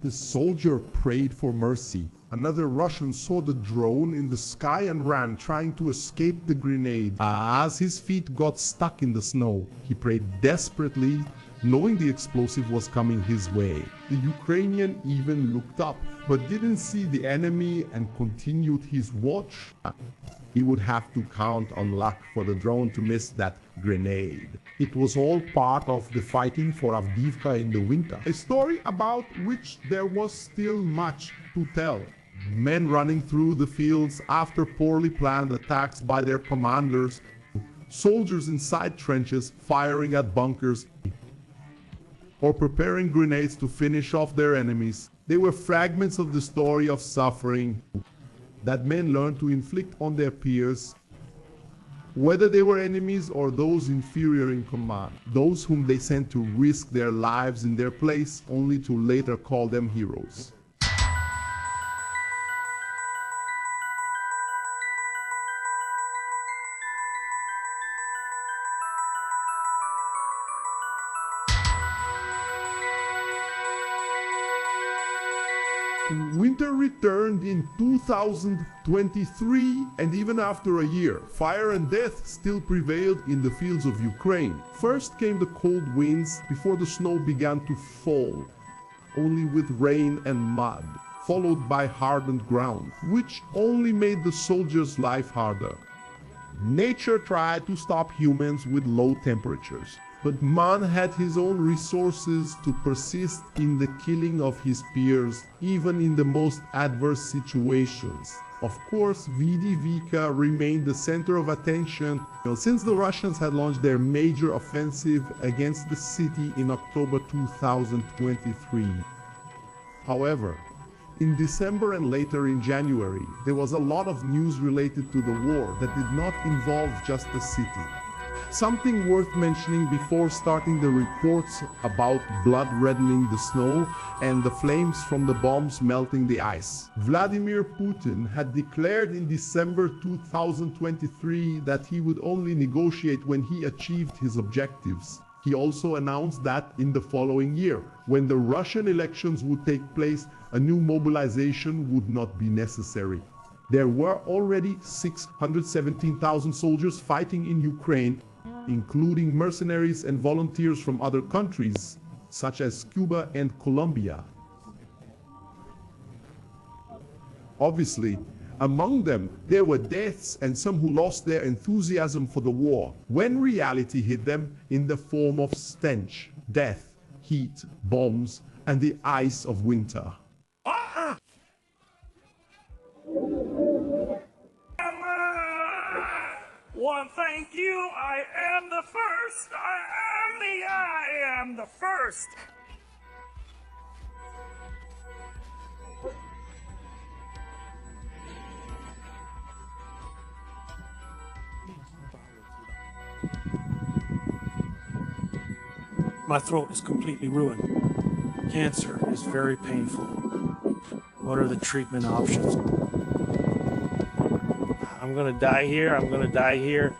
The soldier prayed for mercy. Another Russian saw the drone in the sky and ran, trying to escape the grenade. As his feet got stuck in the snow, he prayed desperately, knowing the explosive was coming his way. The Ukrainian even looked up, but didn't see the enemy and continued his watch. He would have to count on luck for the drone to miss that grenade. It was all part of the fighting for Avdiivka in the winter. A story about which there was still much to tell. Men running through the fields after poorly planned attacks by their commanders. Soldiers inside trenches firing at bunkers or preparing grenades to finish off their enemies. They were fragments of the story of suffering that men learned to inflict on their peers, whether they were enemies or those inferior in command, those whom they sent to risk their lives in their place only to later call them heroes. Winter returned in 2023, and even after a year, fire and death still prevailed in the fields of Ukraine. First came the cold winds before the snow began to fall, only with rain and mud, followed by hardened ground, which only made the soldiers' life harder. Nature tried to stop humans with low temperatures, but man had his own resources to persist in the killing of his peers, even in the most adverse situations. Of course, Avdiivka remained the center of attention since the Russians had launched their major offensive against the city in October 2023. However, in December and later in January, there was a lot of news related to the war that did not involve just the city. Something worth mentioning before starting the reports about blood reddening the snow and the flames from the bombs melting the ice. Vladimir Putin had declared in December 2023 that he would only negotiate when he achieved his objectives. He also announced that in the following year, when the Russian elections would take place, a new mobilization would not be necessary. There were already 617,000 soldiers fighting in Ukraine, including mercenaries and volunteers from other countries, such as Cuba and Colombia. Obviously, among them, there were deaths and some who lost their enthusiasm for the war, when reality hit them in the form of stench, death, heat, bombs, and the ice of winter. Well, thank you. I am the first. I am the first. My throat is completely ruined. Cancer is very painful. What are the treatment options? I'm gonna die here. I'm gonna die here.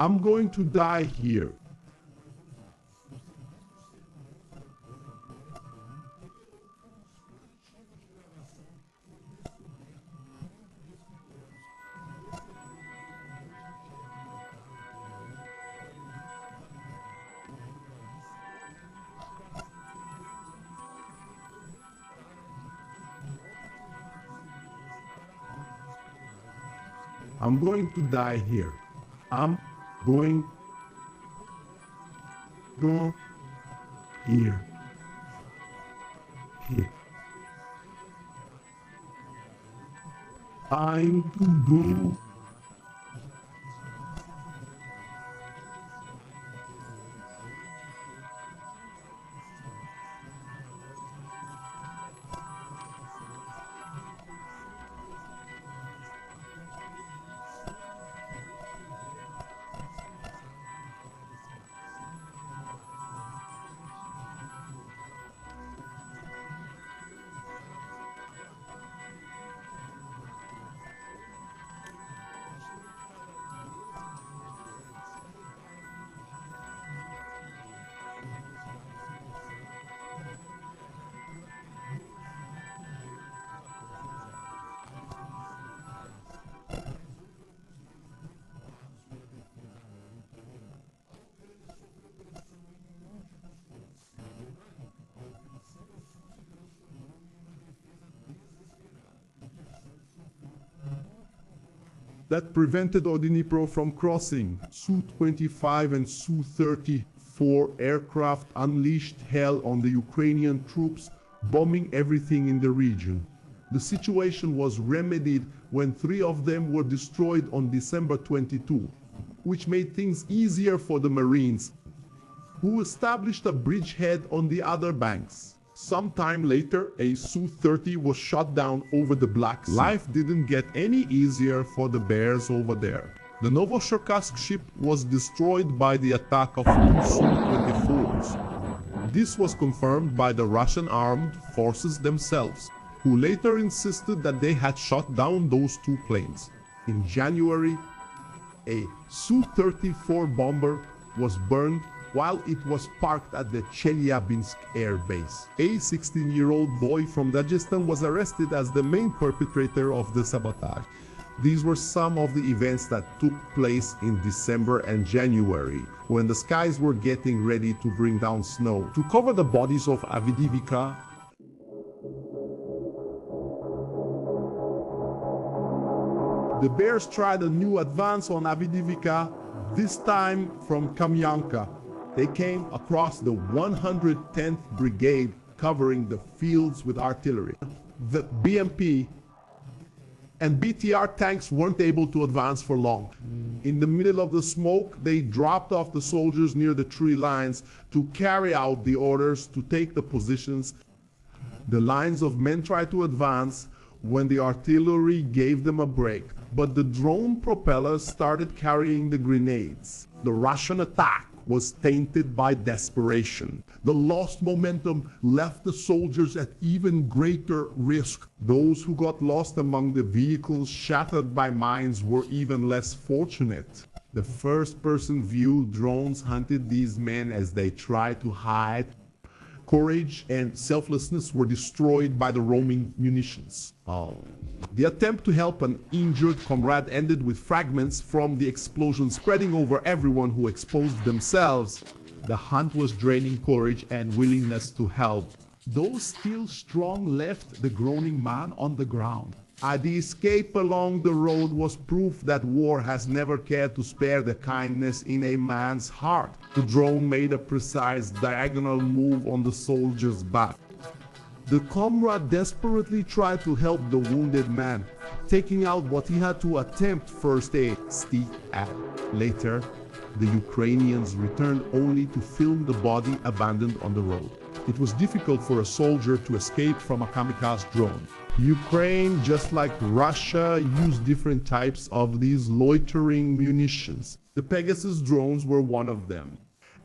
I'm going to die here. I'm going to die here. I'm going go here. Here. Time to go. That prevented Dnipro from crossing. Su-25 and Su-34 aircraft unleashed hell on the Ukrainian troops, bombing everything in the region. The situation was remedied when 3 of them were destroyed on December 22, which made things easier for the Marines, who established a bridgehead on the other banks. Sometime later, a Su-30 was shot down over the Black Sea. Life didn't get any easier for the bears over there. The Novoscherkassk ship was destroyed by the attack of 2 Su-24s. This was confirmed by the Russian armed forces themselves, who later insisted that they had shot down those 2 planes. In January, a Su-34 bomber was burned while it was parked at the Chelyabinsk air base. A 16-year-old boy from Dagestan was arrested as the main perpetrator of the sabotage. These were some of the events that took place in December and January, when the skies were getting ready to bring down snow. To cover the bodies of Avdiivka, the Bears tried a new advance on Avdiivka, this time from Kamyanka. They came across the 110th Brigade covering the fields with artillery. The BMP and BTR tanks weren't able to advance for long. In the middle of the smoke, they dropped off the soldiers near the tree lines to carry out the orders to take the positions. The lines of men tried to advance when the artillery gave them a break, but the drone propellers started carrying the grenades. The Russian attack was tainted by desperation. The lost momentum left the soldiers at even greater risk. Those who got lost among the vehicles shattered by mines were even less fortunate. The first-person view drones hunted these men as they tried to hide. Courage and selflessness were destroyed by the roaming munitions. The attempt to help an injured comrade ended with fragments from the explosion spreading over everyone who exposed themselves. The hunt was draining courage and willingness to help. Those still strong left the groaning man on the ground. The escape along the road was proof that war has never cared to spare the kindness in a man's heart. The drone made a precise diagonal move on the soldier's back. The comrade desperately tried to help the wounded man, taking out what he had to attempt first aid. Later, the Ukrainians returned only to film the body abandoned on the road. It was difficult for a soldier to escape from a kamikaze drone. Ukraine, just like Russia, used different types of these loitering munitions. The Pegasus drones were one of them.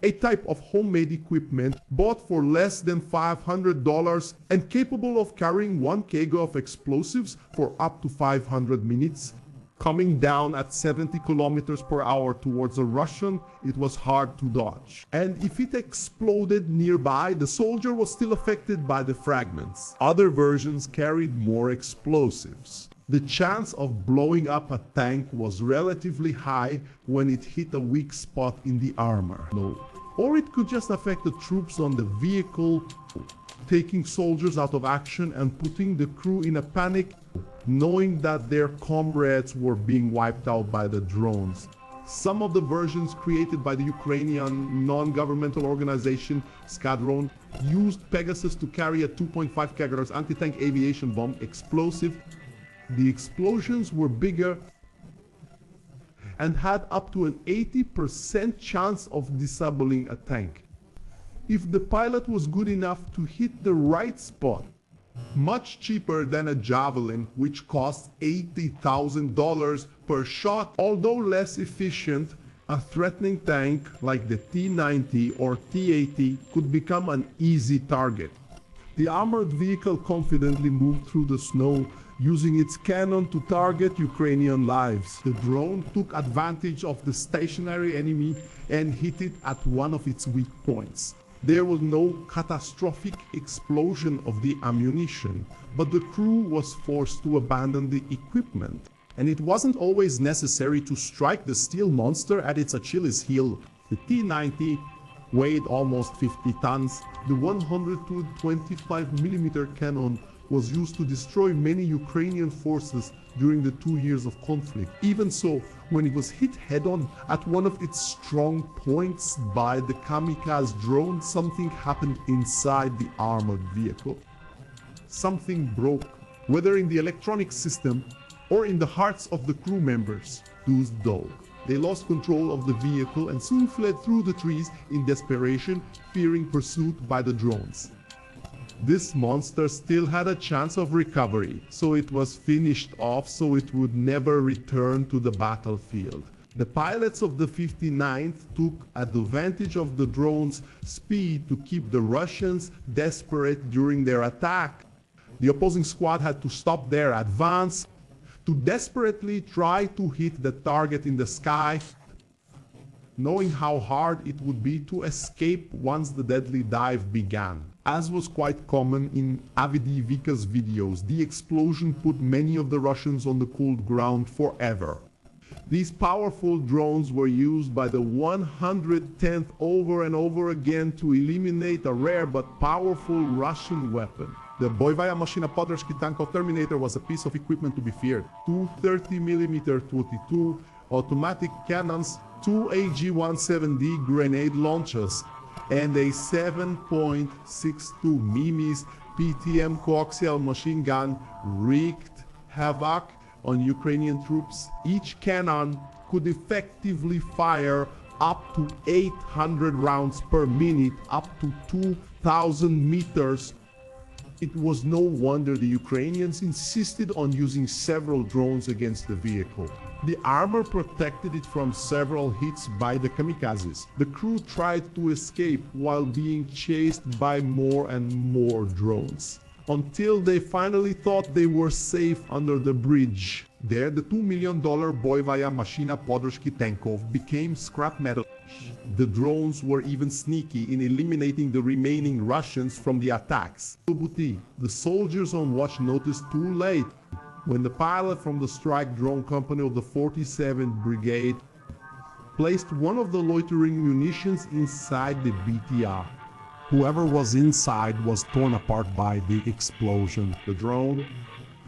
A type of homemade equipment bought for less than $500 and capable of carrying 1 kg of explosives for up to 500 minutes. Coming down at 70 kilometers per hour towards a Russian, it was hard to dodge. And if it exploded nearby, the soldier was still affected by the fragments. Other versions carried more explosives. The chance of blowing up a tank was relatively high when it hit a weak spot in the armor. Or it could just affect the troops on the vehicle, taking soldiers out of action and putting the crew in a panic, knowing that their comrades were being wiped out by the drones. Some of the versions created by the Ukrainian non-governmental organization Skadron used Pegasus to carry a 2.5 kg anti-tank aviation bomb explosive The explosions were bigger and had up to an 80% chance of disabling a tank. If the pilot was good enough to hit the right spot, much cheaper than a Javelin, which costs $80,000 per shot. Although less efficient, a threatening tank like the T-90 or T-80 could become an easy target. The armored vehicle confidently moved through the snow, using its cannon to target Ukrainian lives. The drone took advantage of the stationary enemy and hit it at one of its weak points. There was no catastrophic explosion of the ammunition, but the crew was forced to abandon the equipment. And it wasn't always necessary to strike the steel monster at its Achilles heel. The T-90 weighed almost 50 tons. The 125mm cannon was used to destroy many Ukrainian forces during the 2 years of conflict. Even so, when it was hit head-on at one of its strong points by the kamikaze drone, something happened inside the armored vehicle. Something broke, whether in the electronic system or in the hearts of the crew members. Those dog. They lost control of the vehicle and soon fled through the trees in desperation, fearing pursuit by the drones. This monster still had a chance of recovery, so it was finished off so it would never return to the battlefield. The pilots of the 59th took advantage of the drone's speed to keep the Russians desperate during their attack. The opposing squad had to stop their advance to desperately try to hit the target in the sky, knowing how hard it would be to escape once the deadly dive began. As was quite common in Avdiivka's videos, the explosion put many of the Russians on the cold ground forever. These powerful drones were used by the 110th over and over again to eliminate a rare but powerful Russian weapon. The Boivaya Machina Podrozhky tank of Terminator was a piece of equipment to be feared. Two 30mm 22 automatic cannons, two AG-17D grenade launchers, and a 7.62 mm PTM coaxial machine gun wreaked havoc on Ukrainian troops. Each cannon could effectively fire up to 800 rounds per minute, up to 2,000 meters. It was no wonder the Ukrainians insisted on using several drones against the vehicle. The armor protected it from several hits by the kamikazes. The crew tried to escape while being chased by more and more drones, until they finally thought they were safe under the bridge. There, the $2 million Boivaya Machina Podrozhky Tankov became scrap metal. The drones were even sneaky in eliminating the remaining Russians from the attacks. The soldiers on watch noticed too late, when the pilot from the strike drone company of the 47th Brigade placed one of the loitering munitions inside the BTR. Whoever was inside was torn apart by the explosion. The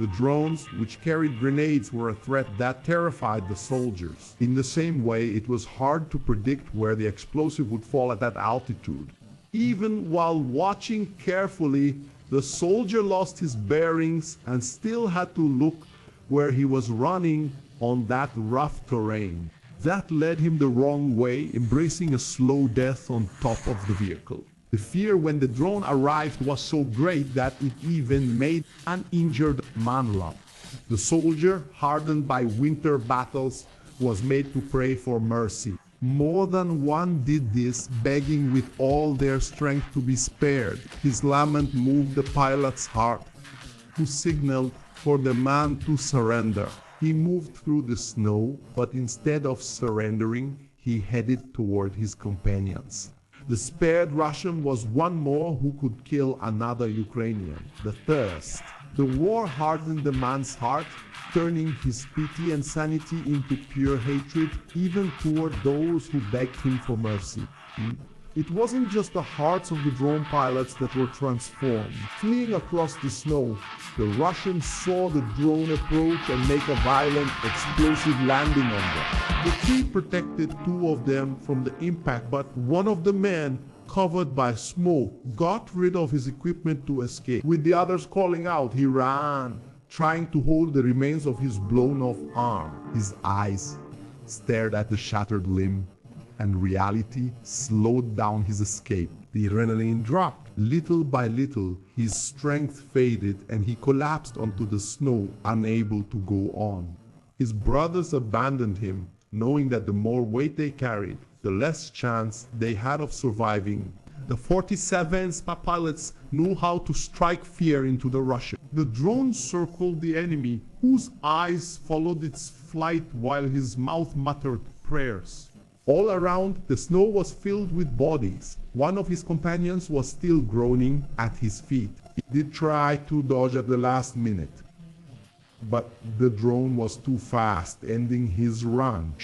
drones, which carried grenades, were a threat that terrified the soldiers. In the same way, it was hard to predict where the explosive would fall at that altitude. Even while watching carefully, the soldier lost his bearings and still had to look where he was running on that rough terrain. That led him the wrong way, embracing a slow death on top of the vehicle. The fear when the drone arrived was so great that it even made an injured man laugh. The soldier, hardened by winter battles, was made to pray for mercy. More than one did this, begging with all their strength to be spared. His lament moved the pilot's heart, who signaled for the man to surrender. He moved through the snow, but instead of surrendering, he headed toward his companions. The spared Russian was one more who could kill another Ukrainian. The thirst. The war hardened the man's heart, turning his pity and sanity into pure hatred, even toward those who begged him for mercy. It wasn't just the hearts of the drone pilots that were transformed. Fleeing across the snow, the Russians saw the drone approach and make a violent, explosive landing on them. The tree protected two of them from the impact, but one of the men, covered by smoke, got rid of his equipment to escape. With the others calling out, he ran. trying to hold the remains of his blown-off arm. His eyes stared at the shattered limb, and reality slowed down his escape. The adrenaline dropped. Little by little, his strength faded and he collapsed onto the snow, unable to go on. His brothers abandoned him, knowing that the more weight they carried, the less chance they had of surviving. The 47th pilots knew how to strike fear into the Russians. The drone circled the enemy, whose eyes followed its flight while his mouth muttered prayers. All around, the snow was filled with bodies. One of his companions was still groaning at his feet. He did try to dodge at the last minute, but the drone was too fast, ending his run,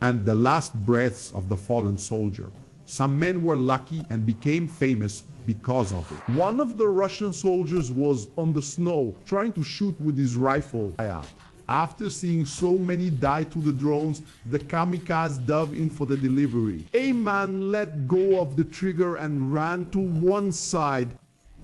and the last breaths of the fallen soldier. Some men were lucky and became famous because of it. One of the Russian soldiers was on the snow, trying to shoot with his rifle. After seeing so many die to the drones, the kamikaze dove in for the delivery. A man let go of the trigger and ran to one side.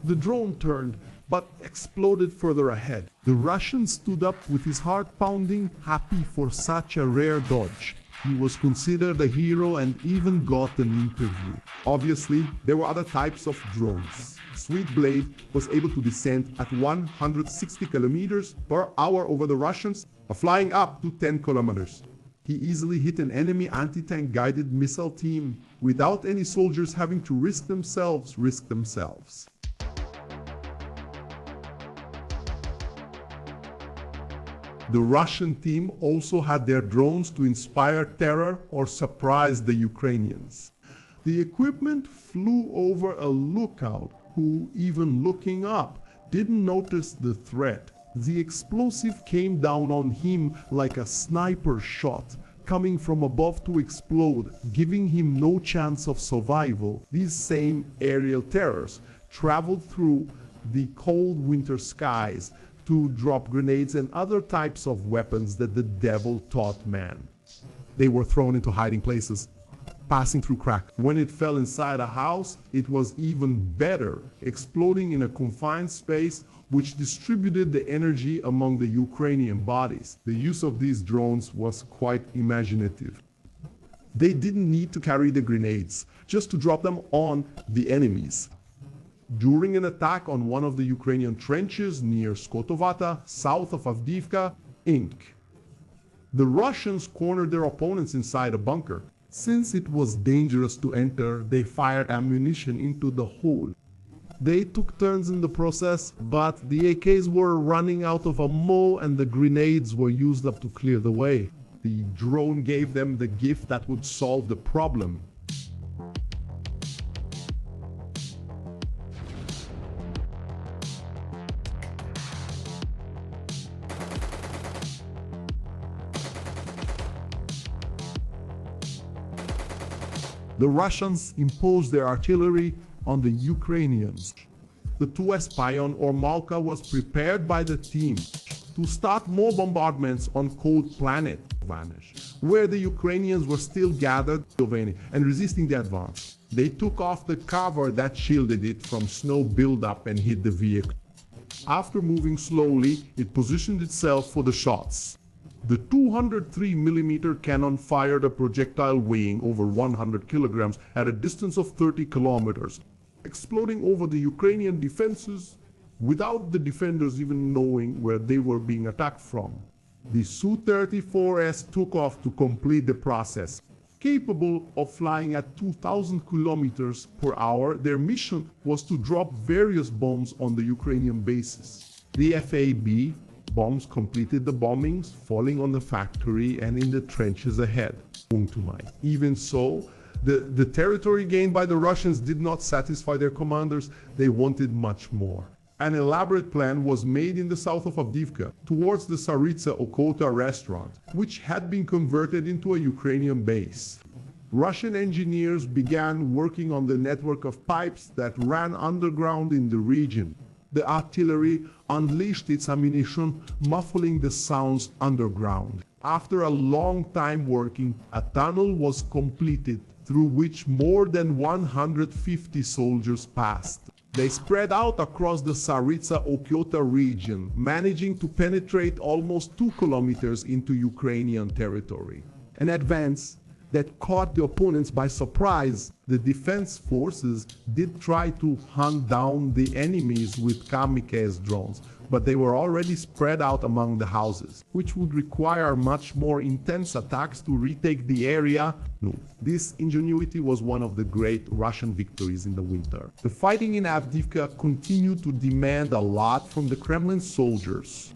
The drone turned, but exploded further ahead. The Russian stood up with his heart pounding, happy for such a rare dodge. He was considered a hero and even got an interview. Obviously, there were other types of drones. Sweetblade was able to descend at 160 kilometers per hour over the Russians, flying up to 10 kilometers. He easily hit an enemy anti-tank guided missile team without any soldiers having to risk themselves. The Russian team also had their drones to inspire terror or surprise the Ukrainians. The equipment flew over a lookout who, even looking up, didn't notice the threat. The explosive came down on him like a sniper shot, coming from above to explode, giving him no chance of survival. These same aerial terrors traveled through the cold winter skies to drop grenades and other types of weapons that the devil taught man. They were thrown into hiding places, passing through cracks. When it fell inside a house, it was even better, exploding in a confined space which distributed the energy among the Ukrainian bodies. The use of these drones was quite imaginative. They didn't need to carry the grenades, just to drop them on the enemies. During an attack on one of the Ukrainian trenches near Skotovata, south of Avdiivka, Inc., the Russians cornered their opponents inside a bunker. Since it was dangerous to enter, they fired ammunition into the hole. They took turns in the process, but the AKs were running out of ammo and the grenades were used up to clear the way. The drone gave them the gift that would solve the problem. The Russians imposed their artillery on the Ukrainians. The 2S Pion or Malka was prepared by the team to start more bombardments on Cold Planet, where the Ukrainians were still gathered and resisting the advance. They took off the cover that shielded it from snow buildup and hit the vehicle. After moving slowly, it positioned itself for the shots. The 203mm cannon fired a projectile weighing over 100 kilograms at a distance of 30 kilometers, exploding over the Ukrainian defenses without the defenders even knowing where they were being attacked from. The Su-34S took off to complete the process. Capable of flying at 2,000 kilometers per hour, their mission was to drop various bombs on the Ukrainian bases. The FAB bombs completed the bombings, falling on the factory and in the trenches ahead. Even so, the territory gained by the Russians did not satisfy their commanders. They wanted much more. An elaborate plan was made in the south of Avdiivka, towards the Tsaritsa Okota restaurant, which had been converted into a Ukrainian base. Russian engineers began working on the network of pipes that ran underground in the region. The artillery unleashed its ammunition, muffling the sounds underground. After a long time working, a tunnel was completed through which more than 150 soldiers passed. They spread out across the Tsaritsa-Okyota region, managing to penetrate almost 2 kilometers into Ukrainian territory. An advance that caught the opponents by surprise. The defense forces did try to hunt down the enemies with kamikaze drones, but they were already spread out among the houses, which would require much more intense attacks to retake the area. No, this ingenuity was one of the great Russian victories in the winter. The fighting in Avdiivka continued to demand a lot from the Kremlin soldiers.